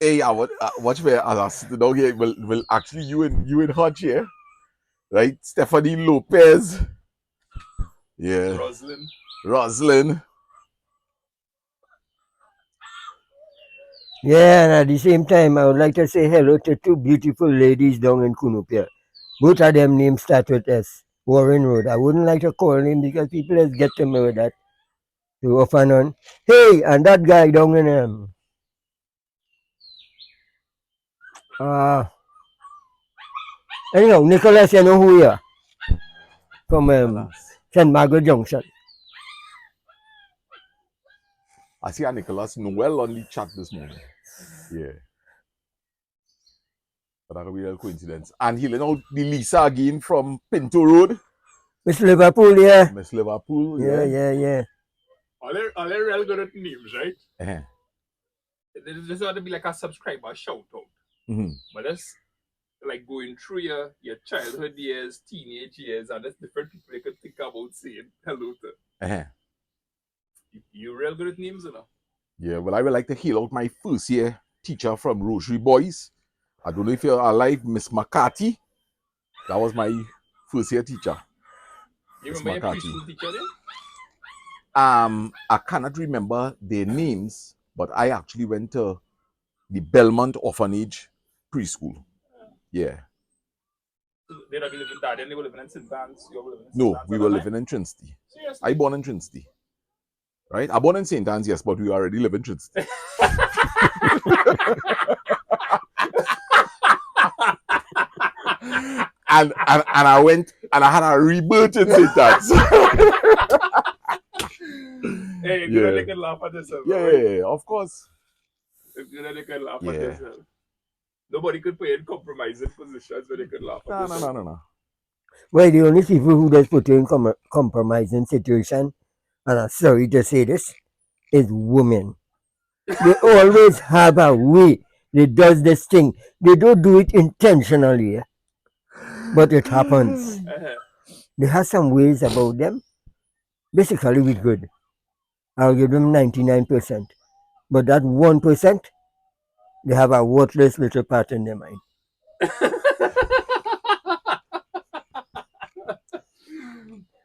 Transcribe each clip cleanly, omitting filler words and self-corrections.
Hey, watch me. I'll sit down here. Will actually you in her chair, right? Stephanie Lopez. Yeah. Roslyn. Yeah, and at the same time, I would like to say hello to two beautiful ladies down in Kunupia. Both of them names start with S. Warren Road. I wouldn't like to call him because people just get to know that. So off and on. Hey, and that guy down in uh anyhow, Nicholas, you know who you are? From St. Margaret Junction. I see a Nicholas Noel on the chat this morning. Yeah. But that could be a coincidence. And he let out the Lisa again from Pinto Road. Miss Liverpool, yeah. Miss Liverpool, Yeah. All they real good at names, right? Uh-huh. This ought to be like a subscriber shout out. Mm-hmm. But that's like going through your childhood years, teenage years, and there's different people you could think about saying hello to. Uh-huh. You real good at names, you know? Yeah, well, I would like to hail out my first year teacher from Rosary Boys. I don't know if you're alive, Miss McCarthy. That was my first year teacher. You remember your preschool teacher then? I cannot remember their names, but I actually went to the Belmont Orphanage preschool. Yeah. They don't be living there, then they were living in St. Anne's. No, we were living in Trinity. Seriously? I born in Trinity. Right? I born in St. Anne's, yes, but we already live in Trinity. and I went and I had a rebirth in St. Anne's. Hey, good they can laugh at themselves. Yeah, of course. Good they can laugh at themselves. Nobody could put in compromising positions where they could laugh at themselves. No. Well, the only people who just put you in compromising situation, and I'm sorry to say this, is women. They always have a way. They does this thing. They don't do it intentionally, but it happens. They have some ways about them. Basically, we good. I'll give them 99%. But that 1%, they have a worthless little part in their mind.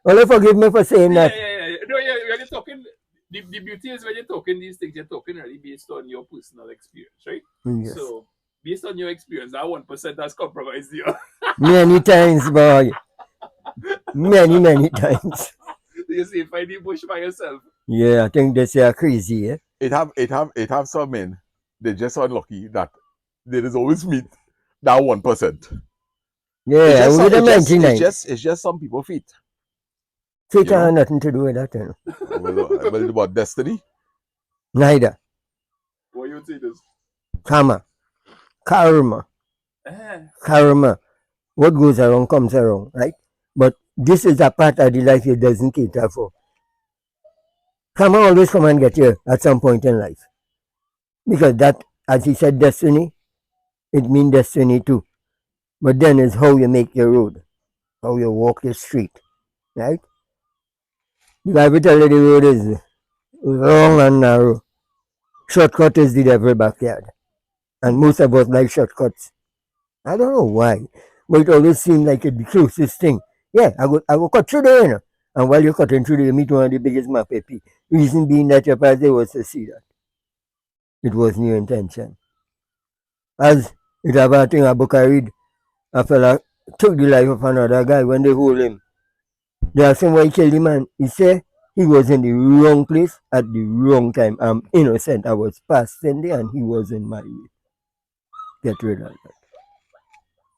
Well, forgive me for saying that. Yeah. No, when you're talking, the beauty is when you're talking these things, you're talking really based on your personal experience, right? Yes. So, based on your experience, that 1% has compromised you. Many times, boy. Many times. You see, find the bush by yourself. Yeah, I think that's crazy, eh? It have some men. They're just unlucky that there is always meet that 1%. Yeah, with the 99. It's just some people feet. Fate has nothing to do with that, you know. Well, what destiny? Neither. What you say this? Karma. What goes around comes around, right? But this is a part of the life it doesn't cater for. Karma always come and get you at some point in life. Because that, as he said, destiny, it means destiny too. But then it's how you make your road, how you walk your street, right? The Bible tells you the road is long and narrow. Shortcut is the devil backyard. And most of us like shortcuts. I don't know why, but it always seems like it's the closest thing. Yeah, I go cut through there, you know. And while you're cutting through there, you meet one of the biggest mapepi. Reason being that your pastor was to see that. It wasn't your intention. As it have a thing, a book I read, a fella took the life of another guy when they hold him. They asked him why he killed the man. He said he was in the wrong place at the wrong time. I'm innocent. I was passing there and he was in my way. Get rid of that.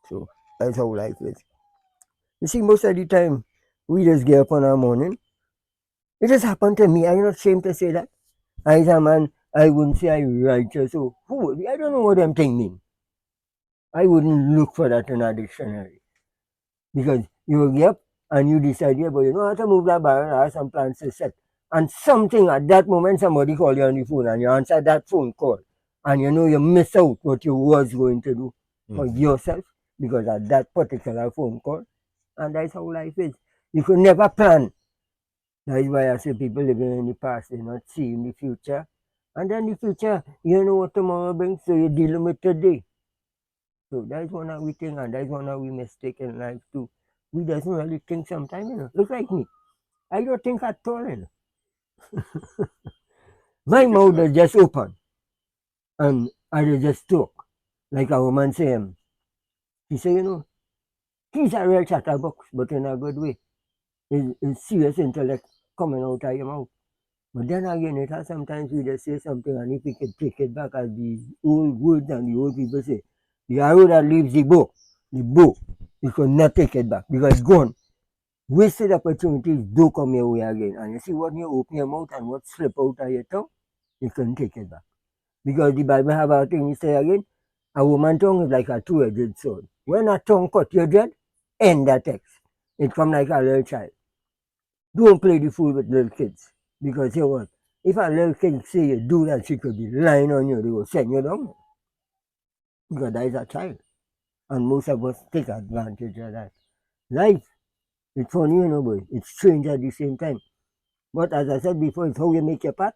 So that's how life is. You see, most of the time, we just get up on our morning. It just happened to me. I'm not ashamed to say that. As a man, I wouldn't say I'm righteous. So I don't know what them thing mean. I wouldn't look for that in a dictionary. Because you will get up and you decide, yeah, but you know how to move that barrel, I have some plans to set. And something at that moment, somebody call you on the phone and you answer that phone call. And you know you miss out what you was going to do for yourself because of that particular phone call. And that's how life is. You could never plan. That is why I say people living in the past, they not seeing the future And then the future, you know what tomorrow brings, so you're dealing with today. So that's one of we think, and that's one of we mistake in life too. We doesn't really think sometimes, Look like me. I don't think at all, My Take it to mouth them. is just open, and I just talk. Like a woman say, she say, he's a real chatterbox, but in a good way. It's serious intellect coming out of your mouth. But then again, it has sometimes we just say something, and if we could take it back as the old words and the old people say, the arrow that leaves the bow, you could not take it back because it's gone. Wasted opportunities do come your way again. And you see what you open your mouth and what slip out of your tongue, you couldn't take it back. Because the Bible have a thing, you say again, a woman's tongue is like a two-edged sword. When a tongue cut your dread, end that text. It come like a little child. Don't play the fool with little kids. Because you know what? If a little kid say you do that, she could be lying on you, they will send you down. Because that is a child. And most of us take advantage of that. Life, it's funny, boy. It's strange at the same time. But as I said before, it's how you make your path.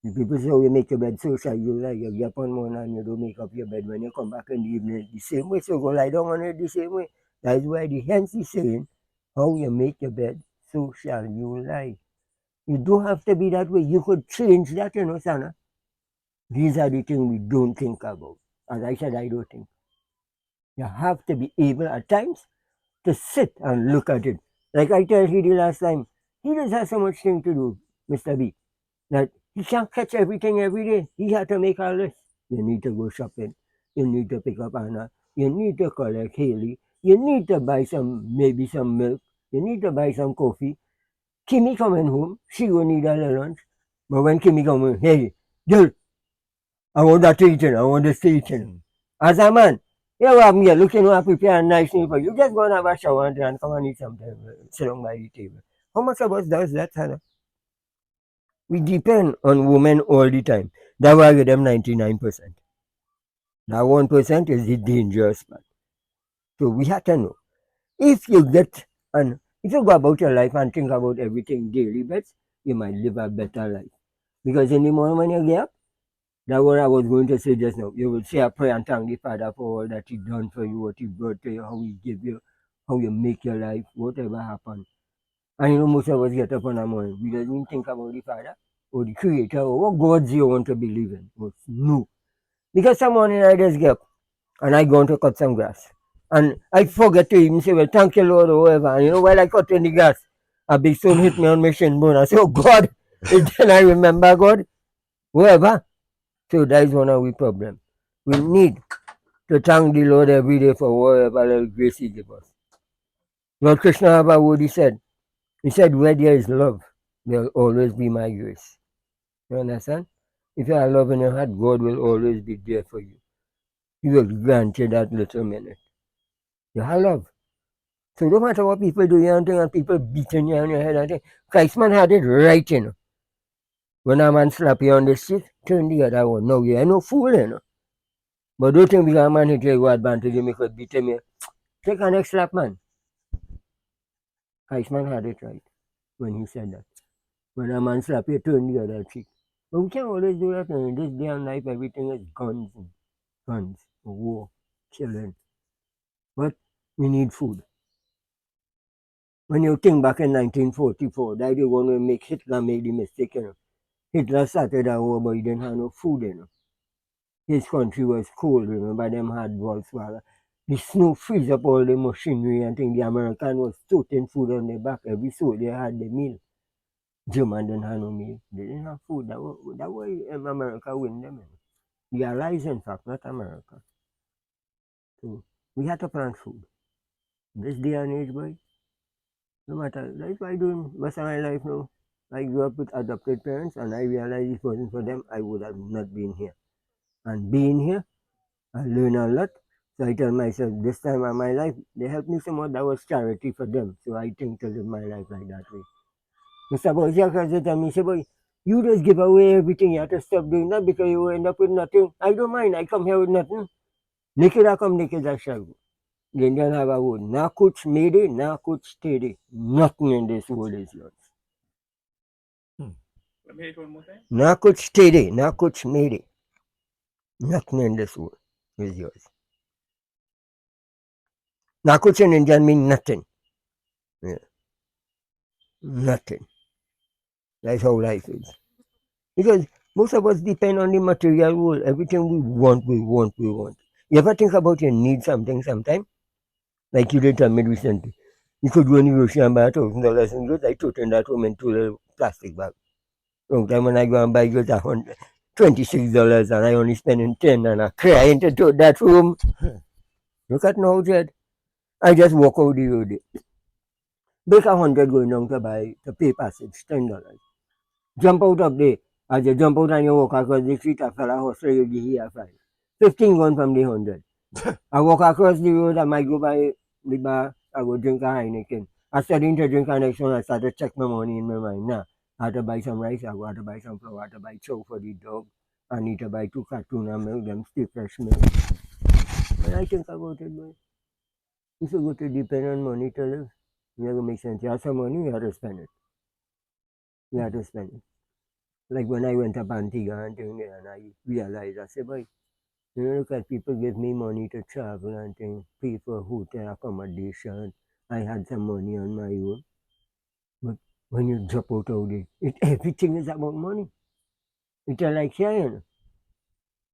The people say how you make your bed social. You like you get up on morning and you don't make up your bed when you come back in the evening the same way. So go lie down on it the same way. That's why the hence is saying how you make your bed, so shall you lie. You don't have to be that way. You could change that, Sana. These are the things we don't think about. As I said, I don't think. You have to be able at times to sit and look at it. Like I told you the last time, he doesn't have so much thing to do, Mr. B, that he can't catch everything every day. He had to make a list. You need to go shopping. You need to pick up Anna. You need to collect Haley. You need to buy maybe some milk. You need to buy some coffee. Kimmy coming home, she will need a lunch. But when Kimmy coming, hey, girl, I want that to eat, I want this to eat. As a man, you have me looking to prepare a nice meal for you. You just go and have a shower and come and eat something, sit down by the table. How much of us does that, Hannah? We depend on women all the time. That's why with them 99%. That 1% is the dangerous part. So we have to know. If you get and if you go about your life and think about everything daily, bets, you might live a better life. Because in the morning when you get up, that's what I was going to say just now. You will say a prayer and thank the Father for all that He done for you, what He brought to you, how He give you, how you make your life, whatever happened. And most of us get up in the morning. We don't even think about the Father or the Creator or what gods you want to believe in. But no. Because some morning I just get up and I go to cut some grass. And I forget to even say, well, thank you, Lord, or whatever. And while I cut in the grass, a big stone hit me on my shin bone. I say, oh, God. And then I remember God, whatever. So that is one of the problems. We need to thank the Lord every day for whatever little grace He gives us. Lord Krishna have a word He said. He said, where there is love, there will always be my grace. You understand? If you have love in your heart, God will always be there for you. He will grant you that little minute. You have love. So no matter what people do, and people beating you on your head, and thing, Christman had it right, When a man slap you on the street, turn the other one. No, you ain't no fool, But don't think because a man hit you, go advantage, you make it beat him. Take a next slap, man. Christman had it right when he said that. When a man slap you, turn the other cheek. But we can't always do that. In this day and life, everything is guns, war, killing. But we need food. When you think back in 1944, that is when we make Hitler made the mistake. Hitler started a war, but he didn't have no food. His country was cold, remember them had Volkswagen. The snow freeze up all the machinery and things. The American was toting food on their back. Every soldier had the meal. German didn't have no meal. They didn't have food. That way America win them. The Allies, in fact, not America. So we had to plant food. This day and age, boy, no matter. That's why I doing most of my life now. I grew up with adopted parents and I realized if it wasn't for them, I would have not been here. And being here, I learn a lot. So I tell myself, this time of my life, they helped me so much, that was charity for them. So I think to live my life like that way. Mr. Boziak tell me, say, boy, you just give away everything. You have to stop doing that because you will end up with nothing. I don't mind. I come here with nothing. Naked I come, naked I shall go. The Indian have a word. Na kuch made, na kuch tere. Nothing in this world is yours. Let me hear it one more time. Now could stay there. Now could made it. Nothing in this world is yours. Now could in Indian mean nothing. Yeah. Nothing. That's how life is. Because most of us depend on the material world. Everything we want, we want, we want. You ever think about you need something sometime? Like you did tell me recently. You could go in the grocery and buy $1,000 and goods. I took in that home into a plastic bag. Long time when I go and buy goods, $26 and I only spending 10 and I crying to tote that home. Look at now, Jed. I just walk out the road. Break 100 going down to pay passage, $10. Jump out of there. As you jump out and you walk across the street, a fella hustle you give here 5. 15 gone from the 100. I walk across the road, I might go by the bar, I go drink a Heineken. I started to drink a next one, I started to check my money in my mind. Now, I have to buy some rice, I go have to buy some flour, I have to buy chow for the dog. I need to buy 2 cartons of milk, them stay fresh milk. When I think about it, boy, if you go to depend on money to live, you have to make sense. You have some money, you have to spend it. You have to spend it. Like when I went up Antigua and thing there, and I realized, I said, boy, you know, look at people give me money to travel and things, pay for hotel accommodation. I had some money on my own. But when you drop out of it, everything is about money. It's like here, you know.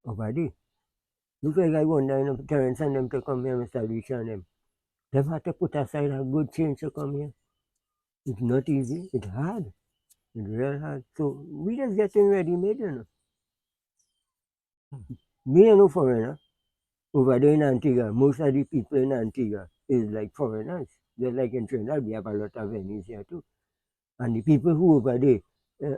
Over there. Look like I wonder, you know, Terence and them to come here, Mr. Alicia and them. They've had to put aside a good change to come here. It's not easy. It's hard. It's real hard. So we just getting ready made, you know. Me and no foreigner. Over there in Antigua, most of the people in Antigua is like foreigners. Just like in Trinidad, we have a lot of venues here too. And the people who over there,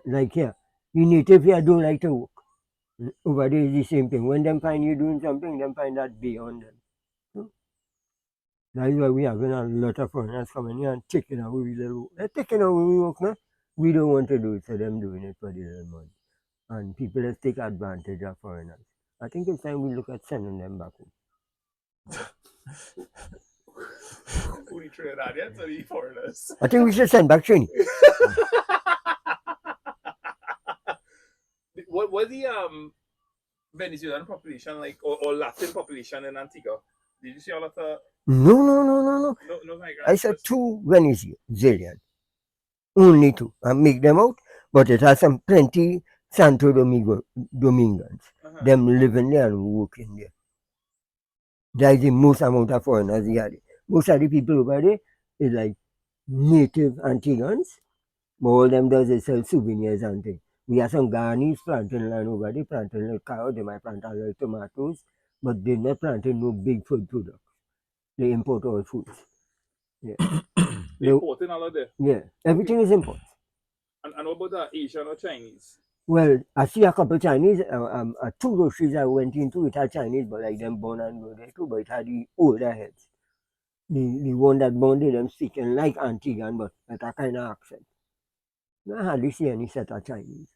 like here, the native here don't like to work. Over there is the same thing. When them find you doing something, them find that beyond them. So that's why we having a lot of foreigners coming here and taking away the work. They're taking away the work now. We don't want to do it, so them doing it for the little money. And people just take advantage of foreigners. I think it's time we look at sending them back home. Only Trinidadians or the foreigners? I think we should send back Trini. What was the Venezuelan population like, or Latin population in Antigua? Did you see a lot of No. no migrants? I saw 2 Venezuelan. Only 2. I make them out, but it has some plenty Santo Domingans. Them living there and working there. That is the most amount of foreigners here. Most of the people over there is like native Antiguans. But all them does is sell souvenirs and things. We have some Ghanese planting land over there, planting like cow, they might plant a little tomatoes, but they're not planting no big food products. They import all foods. Yeah. They importing all of that? Yeah. Everything is import. And what about Asian or Chinese? Well, I see a couple Chinese, 2 groceries I went into, it had Chinese, but like them born and go there too, but it had the older heads. The one that born there, them speaking like Antiguan, but with a kind of accent. I hardly see any set of Chinese.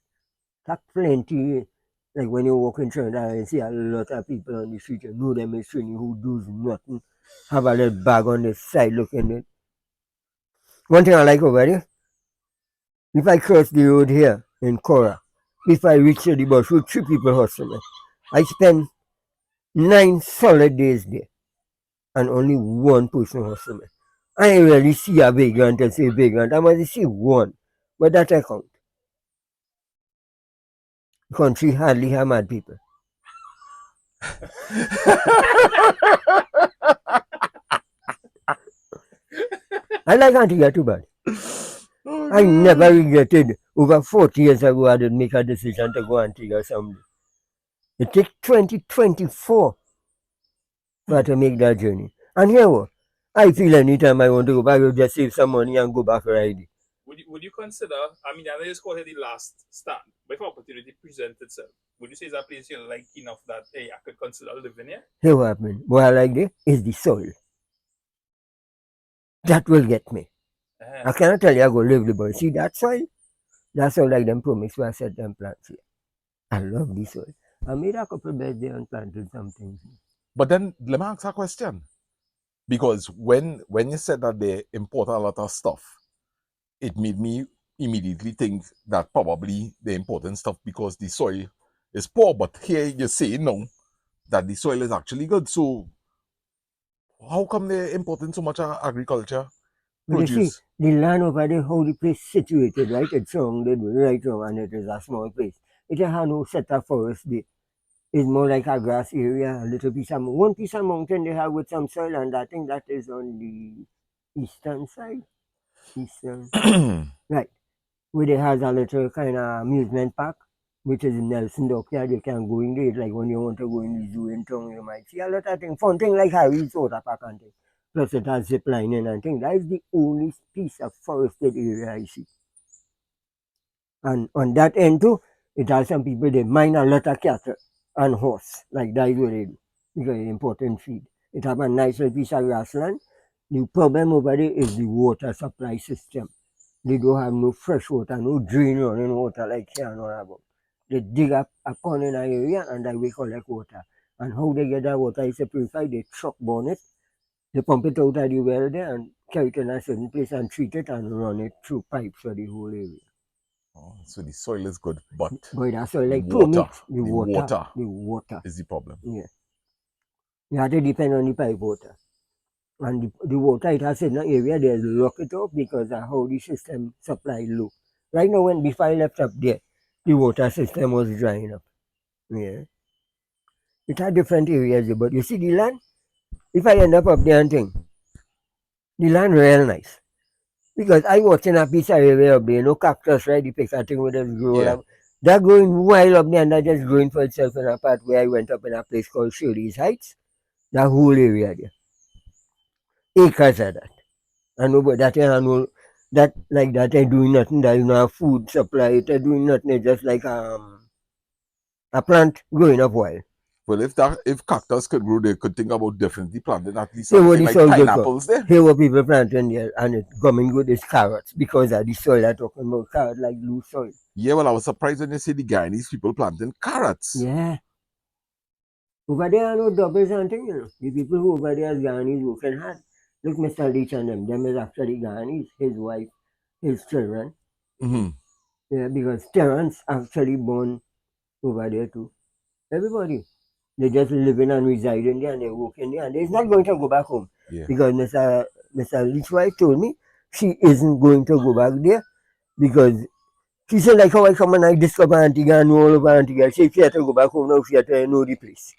That's plenty. Like when you walk in Trinidad and see a lot of people on the street, you know them is Trini who does nothing. Have a little bag on the side looking at it. One thing I like over there, if I cross the road here in Cora, if I reach the bus with 3 people hustling, I spend 9 solid days there and only 1 person hustling. I rarely see a vagrant and say vagrant. I must see 1, but that I count. The country hardly have mad people. I like Antigua too bad. I never regretted. Over 40 years ago, I did make a decision to go Antigua someday. It took 2024 for to make that journey. And here what? I feel anytime I want to go back, I'll just save some money and go back riding. Would you consider, I mean, I know it's called the last stand, but if opportunity presents itself, would you say it's a place you like enough that, hey, I could consider living here? Here what happened? What I like there is the soil. That will get me. I cannot tell you I go live the boy. See that soil? That's all like them promise where I set them plants here. I love the soil. I made a couple beds there and planted some things. But then let me ask a question. Because when you said that they import a lot of stuff, it made me immediately think that probably the important stuff because the soil is poor. But here you're saying now that the soil is actually good. So how come they're importing so much agriculture But you see, produce? the land over there, how the place situated, right? It's surrounded with right now, and it is a small place. It has no set of forest there. It's more like a grass area, a little piece of one piece of mountain they have with some soil, and I think that is on the eastern side. Eastern, right. Where they has a little kind of amusement park, which is in Nelson Dockyard. You can go in there. It's like when you want to go in the zoo in town, you might see a lot of things, fun things like Harry's water park and things. Plus it has zip lining and things. That is the only piece of forested area I see. And on that end too, it has some people they mine a lot of cattle and horse. Like that is what they do. Because it's important feed. It have a nice little piece of grassland. The problem over there is the water supply system. They don't have no fresh water, no drain running water like here and all about. They dig up a pond in an area and then we collect water. And how they get that water is purified, they truck burn it, they pump it out of the well there and carry it in a certain place and treat it and run it through pipes for the whole area. Oh, so the soil is good, but But that's all like water, permits, the water. is the problem. Yeah. You have to depend on the pipe water. And the water it has in an area they lock it up because of how the system supply low. Right now when before I left up there, the water system was drying up. Yeah. It had different areas, but you see the land, if I end up there and thing, the land real nice. Because I watching a piece of area up there, no cactus, right? The piece of thing with them grow Yeah. up. That growing wild up there and that just growing for itself in a part where I went up in a place called Shirley's Heights. That whole area there. Acres of that. And nobody that no that like that they doing nothing, there is no food supply, they're doing nothing, it's just like a plant growing up wild. Well, if cactus could grow, they could think about differently planting at least So what something the like soil good for? pineapples there. Here what people planting there and it's coming good is carrots because of the soil I'm talking about, carrot like loose soil. Yeah, well, I was surprised when you see the Guyanese people planting carrots. Yeah. Over there are no doubles and things, you know. The people who over there are Guyanese working hard. Look, Mr. Leach and them is actually Guyanese, his wife, his children. Mm-hmm. Yeah, because Terrence actually born over there too. Everybody. They just living and residing there and they're working there and they're not going to go back home. Yeah. Because Mr. Leach's wife told me she isn't going to go back there because she said like how I come and I discover Antigua and know all over Antigua. She had to go back home now, she had to know the place.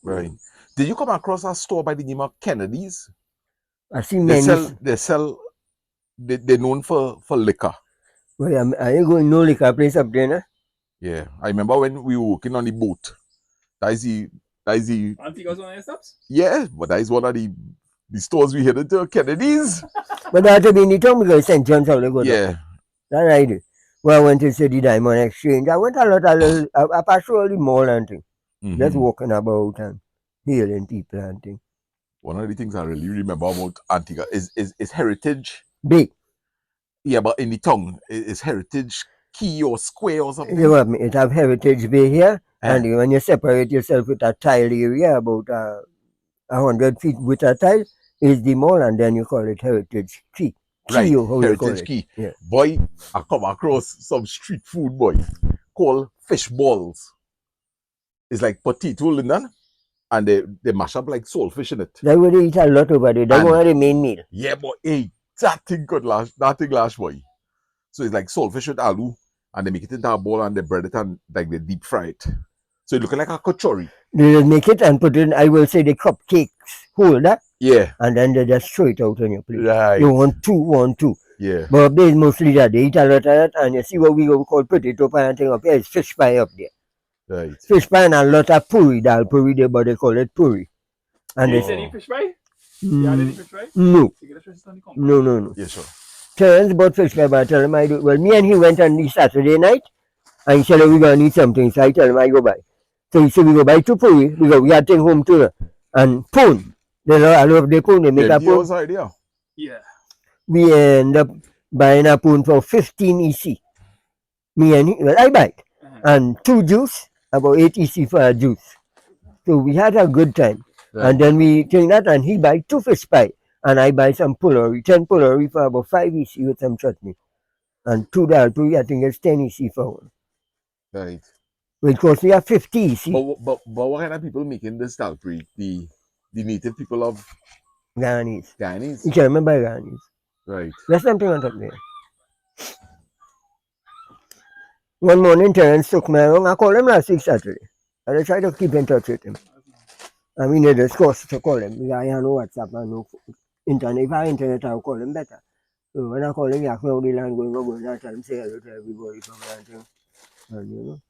Right. Did you come across a store by the name of Kennedy's? I see many. They're known for liquor. Well, I ain't going no liquor place up there, nah? Yeah. I remember when we were working on the boat. That is the Antigua's one of your stops? yeah, but that is one of the stores we headed to, Kennedy's. But that had to be in the town because St. John's how they go Yeah. down. That's right. Well, I went to see the Diamond Exchange. I went I passed through all the mall and thing. Just walking about and hailing people and thing. One of the things I really remember about Antigua is heritage. Big. Yeah, but in the tongue, is heritage key or square or something? You know what, it have Heritage Bay here, and when you separate yourself with a tile area, about 100 feet with a tile, is the mall, and then you call it Heritage Key. Right, How you call Heritage it. Key. Yeah. Boy, I come across some street food, boy, called fish balls. It's like potato, Lyndon, and they mash up like saltfish in it. That's what they eat a lot over there. That's And- one of the main meal. Yeah, boy, hey, that thing lash, boy. So it's like saltfish with aloo, and they make it into a ball and they bread it and like they deep fry it. So it looking like a kachori. They just make it and put it in, I will say, the cupcakes holder, Yeah, and then they just throw it out on your plate. right. You want two. Yeah, But up there is mostly that. They eat a lot of that, and you see what we call potato pie and thing up here is fish pie up there. right. Fish pie and a lot of puri, dal puri there, but they call it puri. And You they said any fish fry? Mm, Yeah, any fish fry? no, You get a fish on the compound. no. Yeah, sure. Terrence bought fish pie, but I tell him I do. Well, me and he went on the Saturday night, and he said, oh, we're going to need something. So I tell him I go buy. So he said, we go buy two puri, because we got to take home too. And poon. I love the poon. They make a poon. was idea. Yeah. We end up buying a poon for 15 EC. Me and he, well, I buy it. And 2 juice, about 8 EC for a juice. So we had a good time. Right. And then we take that and he buy 2 fish pie. And I buy some pullery, 10 pullery for about 5 EC with some chutney. And $2, I think it's 10 EC for one. Right. Which cost me a 50 EC. But what kind of people making this dalpri? The native people of Ghanese. Ghanese? You can remember Ghanese. Right. There's something on top there. One morning, Terence took me around. I called him last week Saturday. And I tried to keep in touch with him. I mean, it is cost to call him. Because I have no WhatsApp and no internet. If I have internet, I'll call him better. So when I call him, he asked me how the land going, I tell him, say hello to everybody from that. And you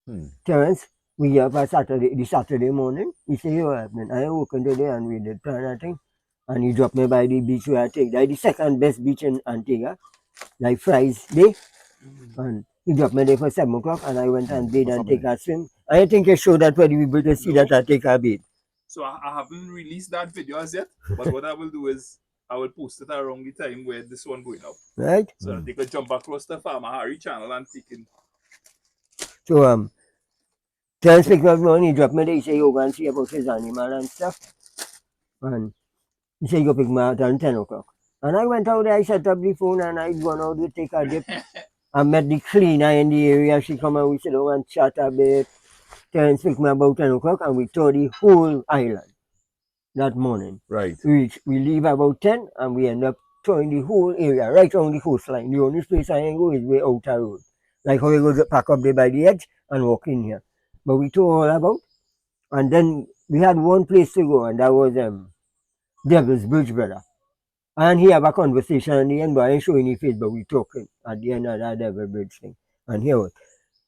know. Terence, we up on Saturday morning. He said, "Yo, happening. I woke up today and we did plan that thing." And he dropped me by the beach where I take. That's the second best beach in Antigua, like Friday. And he dropped me there for 7 o'clock and I went and bathed and take a swim. I think I showed that for the people to see that I take a bathe. So I haven't released that video as yet, but what I will do is I will post it around the time where this one going up. Right? So that they could jump across the Farmer Harry channel and take it. So Terence picked me up and he dropped me there. He said, "Yo, go and see about his animal and stuff." And he said, "Go pick me out at 10 o'clock." And I went out there, I set up the phone and I gone out to take a dip. I met the cleaner in the area. She come and we sit down and chat a bit. Terence picked me about 10 o'clock and we toured the whole island that morning. Right. We leave about 10 and we end up touring the whole area, right on the coastline. The only place I ain't go is way outer road. Like how we go to pack up there by the edge and walk in here. But we tour all about. And then we had one place to go and that was Devil's Bridge, brother. And he have a conversation at the end, but I ain't showing his face, but we talking at the end of that Devil Bridge thing. And here was,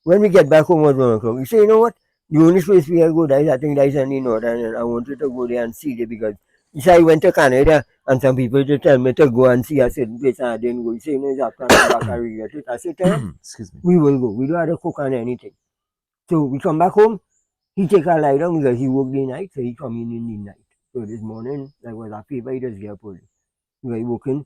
when we get back home at 1 o'clock, we say, "You know what? The only place we are good is, I think that is in the north, and I wanted to go there and see it because he said he went to Canada, and some people just tell me to go and see a certain place, and I didn't go. He said, "No, it's after I come back, I regret it." I said, Excuse me. "We will go. We don't have to cook on anything." So we come back home. He take a lie down because he worked the night, so he come in the night. So this morning, that was a favor he just get police. He working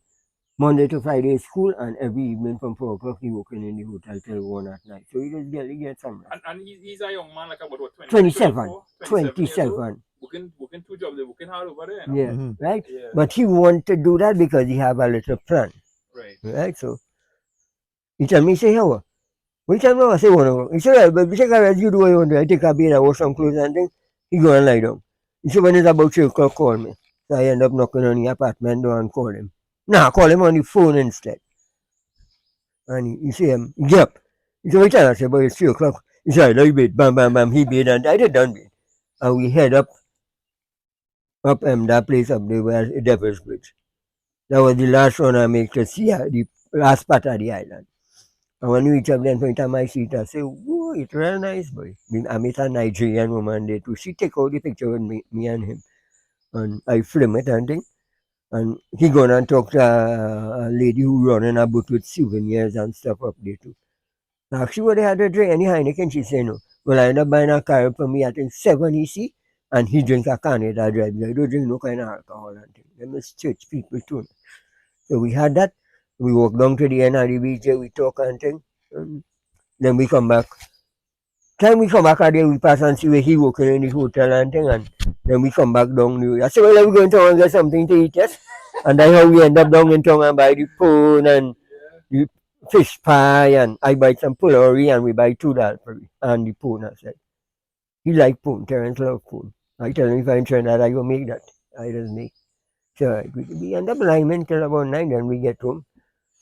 Monday to Friday is school, and every evening from 4 o'clock he working in the hotel till 1 at night. So he just get some rest. And he's a young man, like about what, 27. 27. Working 2 jobs, they're working hard over there. No? Yeah, right? Yeah. But he want to do that because he have a little plan. Right? So he tell me, say, "How? We tell me, I say, 1 o'clock." He said, "Right, but we take a rest, you do what you want to do. I take a bath, I wash some clothes and things." He go and lie down. He said, "When it's about 3 o'clock, call me." So I end up knocking on the apartment door and call him. Nah, call him on the phone instead. And he say, "Get up." He said, "What time?" I said, "But it's 3 o'clock." He said, "I bed." Bam, bam, bam. He bed and I did done bed. And we head up that place up there where Devil's Bridge. That was the last one I make to see the last part of the island. And when we reach up there and point at my seat, I say, "Whoa, it's real nice, boy." I met a Nigerian woman there too. She take out the picture with me and him. And I film it and thing. And he gone and talk to a lady who running a boat with souvenirs and stuff up there too. Now she would have had to drink any Heineken, she say no. Well, I end up buying a car for me, I think 7 EC, and he drink a Canada Dry. I don't drink no kind of alcohol and thing. Them is church people too. So we had that. We walk down to the end of the beach, we talk and thing. And then we come back. Time we come back out there, we pass and see where he working in the hotel and thing, and then we come back down the I said, "Well, we're going to and get something to eat, yes?" And that's how we end up down in town and buy the phone and the fish pie, and I buy some pullory and we buy $2 for it. And the phone, I said. He like phone, Terence love phone. I tell him if I'm trying that, I go make that. I just make. So we end up lying until about 9, and we get home.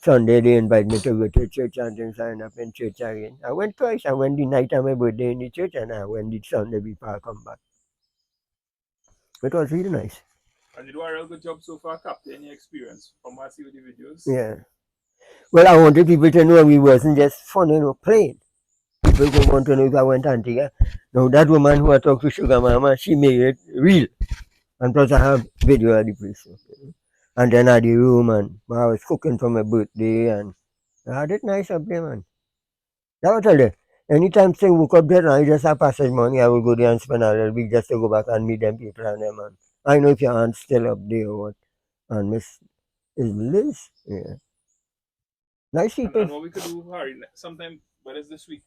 Sunday they invite me to go to church and then sign up in church again. I went twice. I went the night of my birthday in the church and I went the Sunday before I come back. It was really nice. And you do a real good job so far, Captain, any experience from what I see with the videos. Yeah. Well, I wanted people to know we wasn't just fun, playing. People go want to know if I went Antigua. Now that woman who I talked to, Sugar Mama, she made it real. And plus I have video of the place. And then I had the room and I was cooking for my birthday and I had it nice up there, man. That was all there. Anytime thing woke up there and I just have passage money, I will go there and spend a little bit just to go back and meet them people and them, man. I know if your aunt's still up there or what. And Miss is Liz. Yeah. Nice people. And what we could do, Harry, sometime, but it's this week.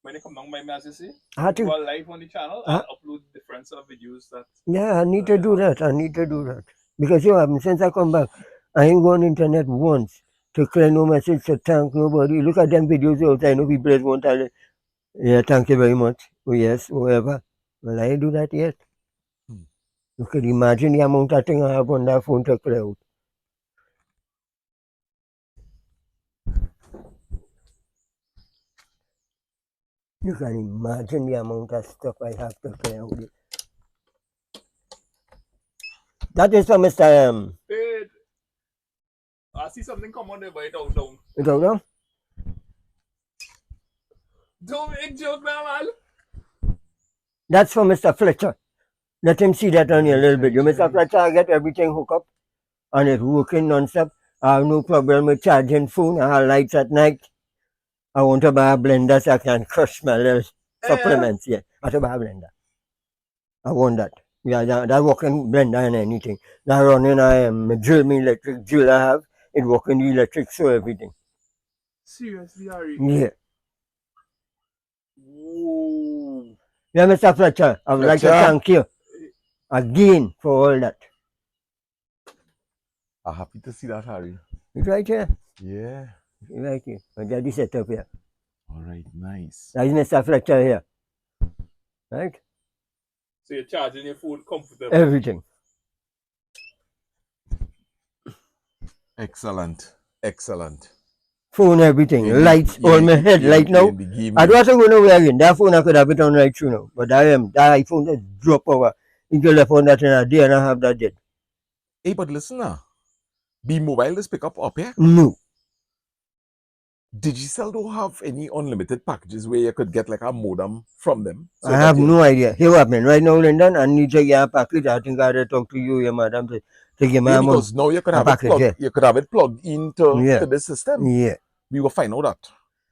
When they come down by me, as you say, I had to, go live on the channel and upload different sort of videos that. yeah, I need to do that. I need to do that. Because you know, since I come back, I ain't gone internet once to clear no message, to thank nobody. Look at them videos outside. No people won't tell it. Yeah, thank you very much. Oh yes, whatever. Well, I ain't do that yet. You could imagine the amount of thing I have on that phone to clear out. You can imagine the amount of stuff I have to clear out. That is for Mr. Wait. I see something come on there, but it don't. You don't know? Don't make joke now, man. That's for Mr. Fletcher. Let him see that on you a little bit. You, Mr. Fletcher, I get everything hooked up and it's working non-stop. I have no problem with charging phone. I have lights at night. I want to buy a blender so I can crush my little supplements. Yeah, I want to buy a blender. I want that. Yeah, that working blender and anything. That running my drill, me electric drill I have. It working the electric so everything. Seriously, Harry? Yeah. Whoa. Yeah, Mr. Fletcher, I would like to Fletcher. thank you again for all that. I'm happy to see that, Harry. It's right here. Yeah. It's right here. I got this set up here. All right, nice. That is Mr. Fletcher here. Right? So you're charging your phone comfortable. Everything. Excellent. Excellent. Phone, everything. Yeah, Lights yeah, on my head yeah, right now. yeah, the game, I don't know where in that phone I could have it on right through now. But that iPhone just drop over. If you left on that in a day and I have that dead. Hey, but listen now. The mobile is pick up here. No. Digicel don't have any unlimited packages where you could get like a modem from them. So I have no idea. Here what happening right now, Lyndon. I need to get a package. I think I had to talk to you, your madam, to give my yeah, mom because now you could a have it package. plugged. Yeah. You could have it plugged into Yeah. to the system. Yeah. We will find out that.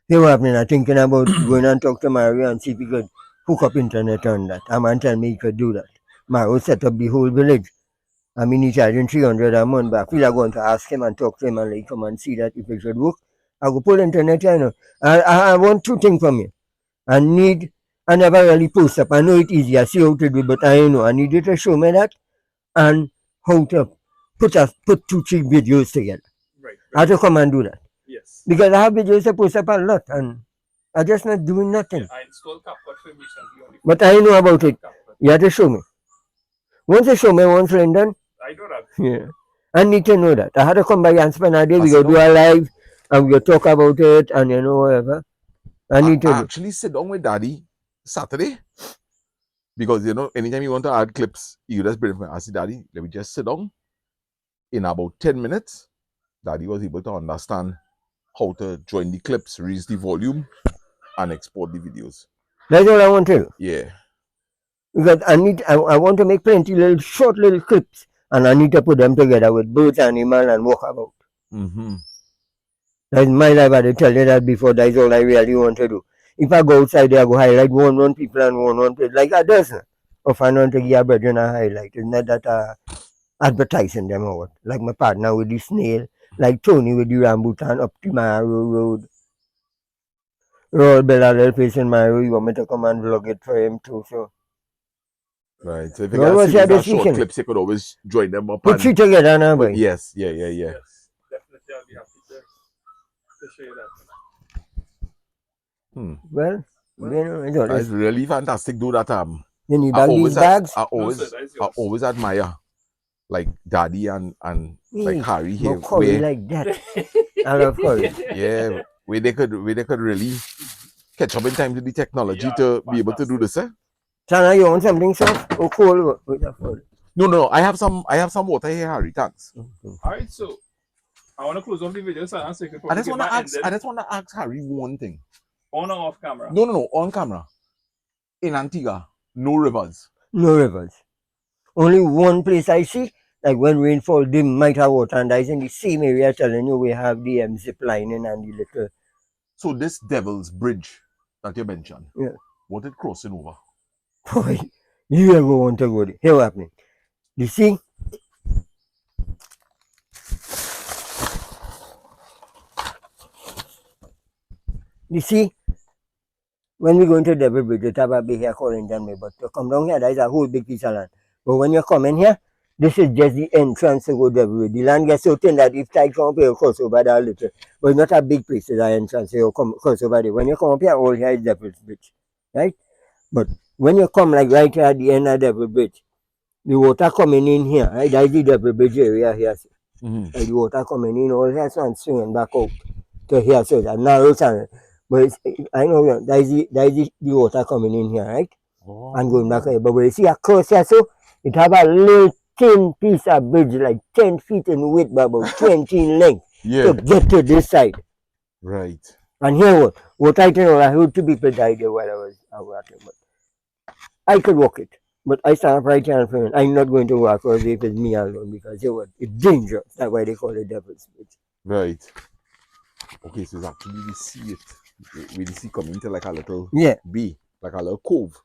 Here what happening. I'm thinking about going and talk to Mario and see if he could hook up internet on that. A man tell me he could do that. Mario set up the whole village. I mean, he's charging 300 a month, but I feel I'm going to ask him and talk to him and like come and see that if it should work. I go pull internet here, you know. I want two things from you. I never really post up. I know it's easy. I see how to do it, but I know. I need you to show me that and how to put 2-3 videos together. Right. I have to come and do that. Yes. Because I have videos to post up a lot and I'm just not doing nothing. Yeah, I installed CapCut for recently on the phone. But I know about it. CapCut. You have to show me. Once you show me once, Lyndon, I know that. yeah. I need to know that. I had to come by and spend a day. We Pass go it do a live and we go talk about it and you know whatever. I need to I do. actually sit down with Daddy Saturday because you know anytime you want to add clips, you just bring it. I said, Daddy, let me just sit down. In about 10 minutes, Daddy was able to understand how to join the clips, raise the volume, and export the videos. That's all I want to do. Yeah. Because I want to make plenty little short little clips and I need to put them together with birds, animal and walk about. Mm-hmm. That's my life. I had to tell you that before. That's all I really want to do. If I go outside there, I go highlight one people and one place. Like I does. If I want to give a brethren a highlight. It's not that advertising them or what. Like my partner with the snail. Like Tony with the rambutan up to my road. Roll Bella little face in my road. You want me to come and vlog it for him too. So Right. So if you Well, got what's series that of short decision? clips, you could always join them up. put three together now, boy. Yes. Yeah. Yes. Definitely, I'll be happy to show you that. Well, you know, I don't That's know. really fantastic. Do that. You need I back these bags. No, sir, that is I yours. always admire like Daddy and like Harry here. No curry Where, like that. I love curry. yeah, where they could really catch up in time with the technology Yeah, to be able to do this. Sana, you want something soft or cold? No. I have some water here, Harry. Thanks. Alright, so I want to close off the video so I can I just want to ask Harry one thing. on or off camera. No, on camera. In Antigua, no rivers. No rivers. Only one place I see, like when rainfall, they might have water, and that's in the same area telling you we have the zip lining and the little. So this Devil's Bridge that you mentioned, Yeah. what it crossing over? Boy, you ever want to go there? Here what happening. You see? You see? When we go into Devil Bridge, you have a big here called Indian Way, but to come down here, there is a whole big piece of land. But when you come in here, This is just the entrance to go Devil Bridge. The land gets so thin that if tide come up here, you cross over that little. But it's not a big place, it's an entrance. So you come cross over there. When you come up here, all here is Devil's Bridge. Right? But when you come like right here at the end of Devil Bridge, the water coming in here, right? That's the Devil Bridge area here. Mm-hmm. Like the water coming in all here, so and swinging back out to here. So it's a narrow channel. But I know that's the water coming in here, right? And going back here. But when you see across here, so it have a little thin piece of bridge, like 10 feet in width, but about 20 in length, Yeah. to get to this side. Right. And here, what I tell you, I heard 2 people died there while I was out there. But I could walk it. But I stand up right here and front. I'm not going to walk across if it's me alone because it's dangerous. That's why they call it Devil's Bridge. Right. Okay, so it's actually we see it. We see coming to like a little bay, like a little cove.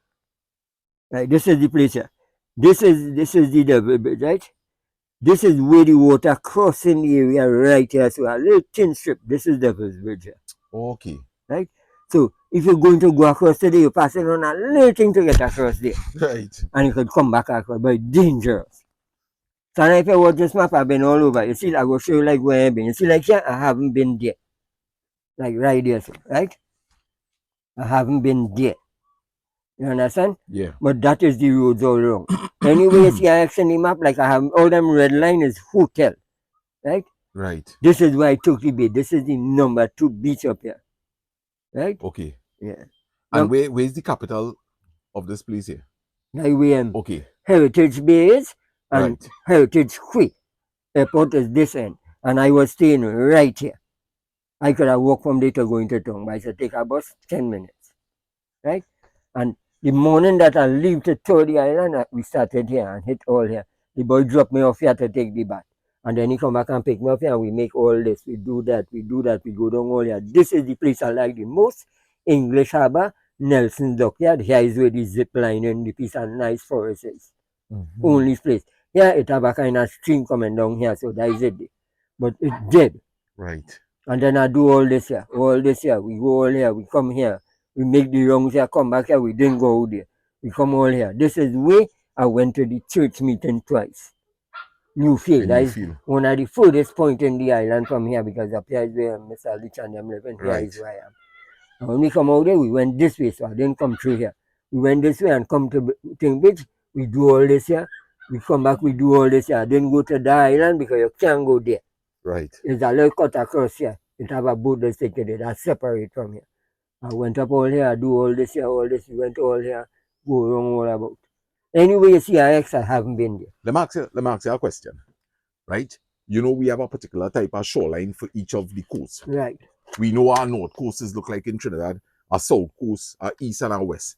Right, this is the place here. This is the Devil Bridge, right? This is where the water crossing the area right here. So a little thin strip. This is Devil's Bridge here. Okay. Right? So if you're going to go across today, you pass it on a little thing to get across there. Right. And you could come back across, but it's dangerous. So now if you watch this map, I've been all over. You see, I will show you like where I've been. You see, like here, I haven't been there. Like right there, so, right? I haven't been there. You understand? Yeah. But that is the roads all wrong. Anyway, you see, I extend the map, like I have all them red line is hotel. Right? Right. This is where I took the beach. This is the number 2 beach up here. Right? Okay. Yeah. And where's the capital of this place here? Like where Okay. Heritage Bay is and Right. Heritage Quay. Airport is this end. And I was staying right here. I could have walked from there to go into town, but I said take a bus 10 minutes. Right? And the morning that I leave to tour the island, we started here and hit all here. The boy dropped me off here to take the bath. And then he come back and pick me up here and we make all this. We do that, we go down all here. This is the place I like the most. English Harbour, Nelson Dockyard. Here is where the zip line and the piece of nice forest is. Mm-hmm. Only place. Here it have a kind of stream coming down here, so that is it. But it's dead. Right. And then I do all this here. We go all here, we come here. We make the wrongs here, come back here, we didn't go out there. We come all here. This is where I went to the church meeting twice. Newfield. That is one of the furthest point in the island from here because up here is where Mr. Lich and them live and here is where I am. And when we come out there, we went this way, so I didn't come through here. We went this way and come to Tingbridge. We do all this here. We come back, we do all this here. I didn't go to the island because you can't go there. Right. There's a little cut across here. It have a boat that's taken there. That's separate from here. I went up all here, I do all this here, all this. We went all here, go around all about. Anyway, you see, I haven't been there. Let me ask you a question. Right? You know, we have a particular type of shoreline for each of the coasts. Right. We know our north coasts look like in Trinidad, our south coast, our east and our west.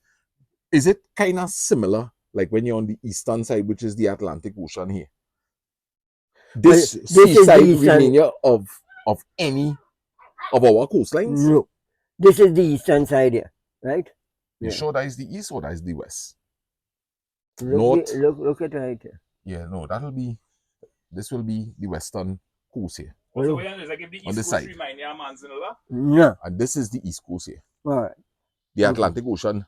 Is it kind of similar, like when you're on the eastern side, which is the Atlantic Ocean here? This seaside remainder of any of our coastlines? No. This is the eastern side here, right? You sure that is the east or that is the west? Look at right here. Yeah, no, this will be the western coast here. So it's like if the on east this coast side. remind you of Manzanola? No. And this is the east coast here. All right. The Atlantic Ocean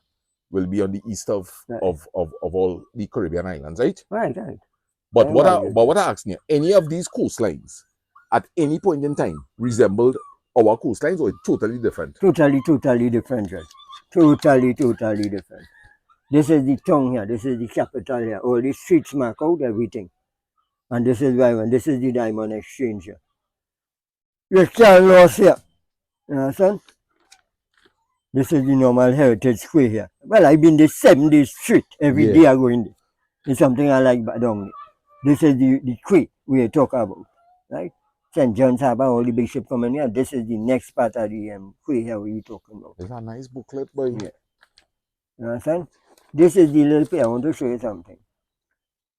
will be on the east of all the Caribbean islands, right? Right. But what I ask you, any of these coastlines at any point in time resembled our coastlines or totally different? Totally different, right? Totally different. This is the town here. This is the capital here. All the streets mark out everything. And this is why this is the diamond exchange here. You can't lose here. You understand? This is the normal heritage square here. Well, I've been the 70th street every day I go in there. It's something I like down there. This is the quay we talk about, right? St. John's Harbour, all the big ship coming here. This is the next part of the quay here we talking about. It's a nice booklet, boy. Yeah. You understand? This is the little place. I want to show you something.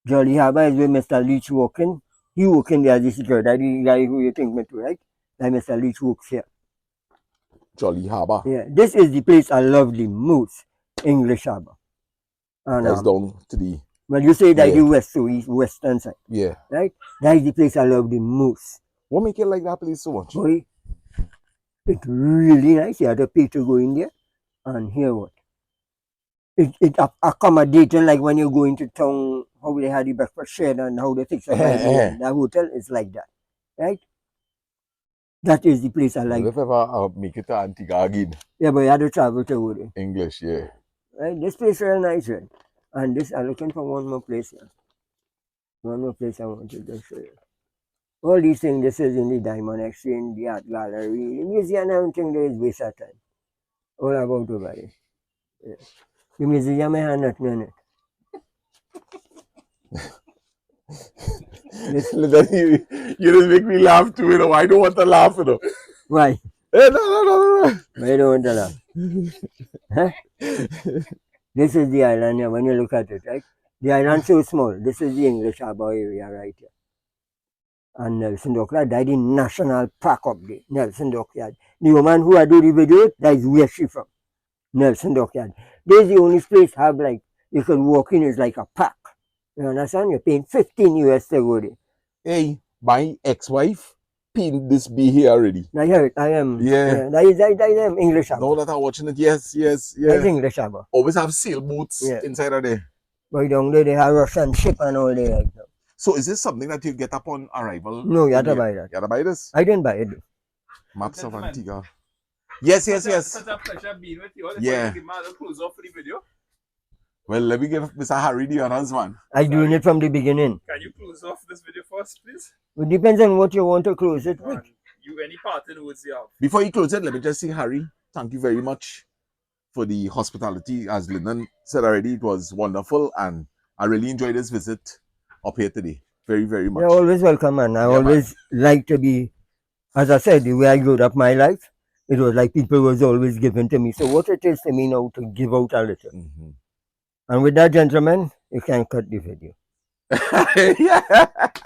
Jolly Harbour is where Mr. Leach working. He working there as the security. That's the guy who you think me to, right? That Mr. Leach works here. Jolly Harbour. Yeah, this is the place I love the most, English Harbour. And, that's down to the... Well, you say that the west, so east, western side. Yeah. Right? That is the place I love the most. What make you like that place so much? Boy, it's really nice. You have to pay to go in there. And here what? accommodating, like when you go into town, how they had the breakfast shed and how they fix up by the end. That hotel is like that, right? That is the place I like. If ever make it to Antigua again. Yeah, but you had to travel to over there. English, yeah. Right? This place is very nice, right? And this, I'm looking for one more place here. One more place I want to just show you. All these things, this is in the Diamond Exchange, the Art Gallery, the museum, everything there is waste of time. All about over there. Yeah. The museum has nothing in it. You just make me laugh too, you know. I don't want to laugh, you know. Why? No. Why don't want to laugh? Huh? This is the island here, when you look at it, right? The island so small. This is the English Harbour area right here. And Nelson Dockyard, that is national park up there, Nelson Dockyard. The woman who I do the video, that is where she from, Nelson Dockyard. This is the only place have like, you can walk in, it's like a park. You understand? You're paying 15 US to go there. Hey, my ex-wife pinned this be here already. I heard, I am. Yeah. That is English Harbour. Now that I'm watching it, yes. That's English Harbour. Always have sailboats inside of there. But down there, they have Russian ship and all there right now. So is this something that you get upon arrival? No, you have to buy that. You have to buy this? I didn't buy it. Maps of Antigua. Yes. Such a pleasure being with you. Yeah. Give me a close off for the video. Well, let me give Mr. Harry the honors, man. I'm doing it from the beginning. Can you close off this video first, please? It depends on what you want to close it with. You any parting words you have? Before you close it, let me just say, Harry, thank you very much for the hospitality. As Lyndon said already, it was wonderful, and I really enjoyed this visit up here today. Very, very much. You're always welcome, man. I always like to be, as I said, the way I grew up my life, it was like people was always giving to me. So what it is to me now to give out a little. Mm-hmm. And with that, gentlemen, you can cut the video. Yeah.